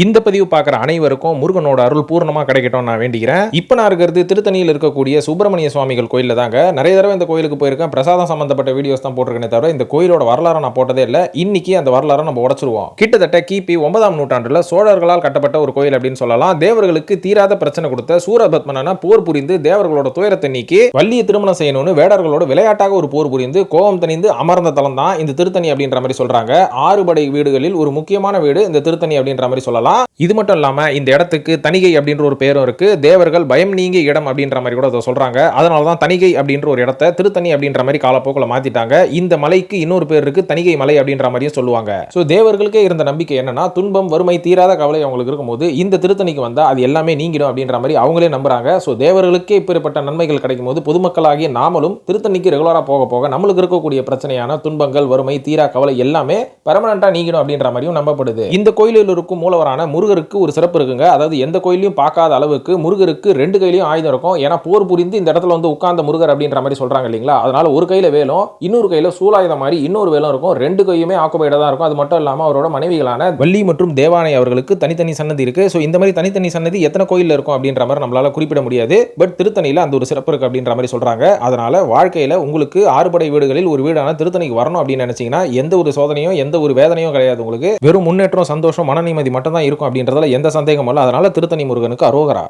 இந்த பதிவு பார்க்குற அனைவருக்கும் முருகனோட அருள் பூர்ணமாக கிடைக்கட்டும் நான் வேண்டிக்கிறேன். இப்போ நான் இருக்கிறது திருத்தணியில் இருக்கக்கூடிய சுப்பிரமணிய சுவாமிகள் கோயிலில் தாங்க. நிறைய தடவை இந்த கோயிலுக்கு போயிருக்கேன். பிரசாதம் சம்பந்தப்பட்ட வீடியோஸ் தான் போட்டிருக்கேனே தவிர இந்த கோயிலோட வரலாறு நான் போட்டதே இல்லை. இன்னைக்கு அந்த வரலாறை நம்ம உடச்சிருவோம். கிட்டத்தட்ட கிபி 9ஆம் நூற்றாண்டுல சோழர்களால் கட்டப்பட்ட ஒரு கோயில் அப்படின்னு சொல்லலாம். தேவர்களுக்கு தீராத பிரச்சனை கொடுத்த சூரபத்மனான போர் புரிந்து தேவர்களோட துயரத்தை நீக்கி வள்ளியை திருமணம் செய்யணும்னு வேடர்களோட விளையாட்டாக ஒரு போர் புரிந்து கோபம் தணிந்து அமர்ந்த தலம் தான் இந்த திருத்தணி அப்படின்ற மாதிரி சொல்றாங்க. 6 படை வீடுகளில் ஒரு முக்கியமான வீடு இந்த திருத்தணி அப்படின்ற மாதிரி சொல்லலாம். இது மட்டும் இல்லாம இந்த இடத்துக்கு தணிகை அப்படின்ற ஒரு பேரும் இருக்கு. தேவர்கள் பயம் நீங்கிய இடம் அப்படின்ற மாதிரி கூட சொல்றாங்க. அதனால தான் தணிகை அப்படின்ற ஒரு இடத்தை திருத்தணி அப்படின்ற மாதிரி காலப்போக்கில் மாத்திட்டாங்க. இந்த மலைக்கு இன்னொரு பேர் இருக்கு, தணிகை மலை அப்படின்ற மாதிரியும் சொல்லுவாங்க. சோ தேவர்களுக்கே இருந்த நம்பிக்கை என்னன்னா, துன்பம் வறுமை தீராத கவலை அவங்களுக்கு இருக்கும்போது இந்த திருத்தணிக்கு வந்தா அது எல்லாமே நீங்கிடும் அப்படின்ற மாதிரி அவங்களே நம்புறாங்க. சோ தேவர்களுக்கே இப்படிப்பட்ட நன்மைகள் கிடைக்கும் போது பொதுமக்களாகிய நாமளும் திருத்தணிக்கு ரெகுலரா போக போக நம்மளுக்கு இருக்கக்கூடிய பிரச்சனையான துன்பங்கள் வறுமை தீரா கவலை எல்லாமே பெர்மனண்டா நீங்கிடும் அப்படின்ற மாதிரியும் நம்பப்படுது. இந்த கோயிலில் இருக்கும் மூலவரான முருகருக்கு ஒரு சிறப்பு இருக்குங்க. அதாவது எந்த கோயிலையும் பார்க்காத அளவுக்கு முருகருக்கு 2 கையிலையும் ஆயுதம் இருக்கும். ஏன்னா போர் புரிந்து இந்த இடத்துல வந்து உட்கார்ந்த முருகர் அப்படின்ற மாதிரி சொல்றாங்க இல்லைங்களா. அதனால ஒரு கையில வேலும் இன்னொரு கையில சூலாயுதம் மாதிரி இன்னொரு வேலும் இருக்கும். 2 கையுமே ஆக்குபைடா தான் இருக்கும். அது மட்டும் இல்லாம அவரோட மனைவிகளான வள்ளி மற்றும் தேவானை அவர்களுக்கு தனித்தனி சன்னதி இருக்கு. சோ இந்த மாதிரி தனித்தனி சன்னதி எத்தனை கோயில்ல இருக்கும் அப்படின்ற மாதிரி நம்மளால குறிப்பிட முடியாது. பட் திருத்தணியில அந்த ஒரு சிறப்பு இருக்கு அப்படின்ற மாதிரி சொல்றாங்க. அதனால வாழ்க்கையில உங்களுக்கு 6 படை வீடுகளில் ஒரு வீடான திருத்தணிக்கு வரணும் அப்படின்னு நினைச்சீங்கன்னா எந்த ஒரு சோதனையும் எந்த ஒரு வேதனையும் கிடையாது. உங்களுக்கு வெறும் முன்னேற்றம் சந்தோஷம் மன நிம்மதி மட்டும் தான் இருக்கும் அப்படின்றதுல எந்த சந்தேகமும் இல்லை. அதனால திருத்தணி முருகனுக்கு அரோகரா.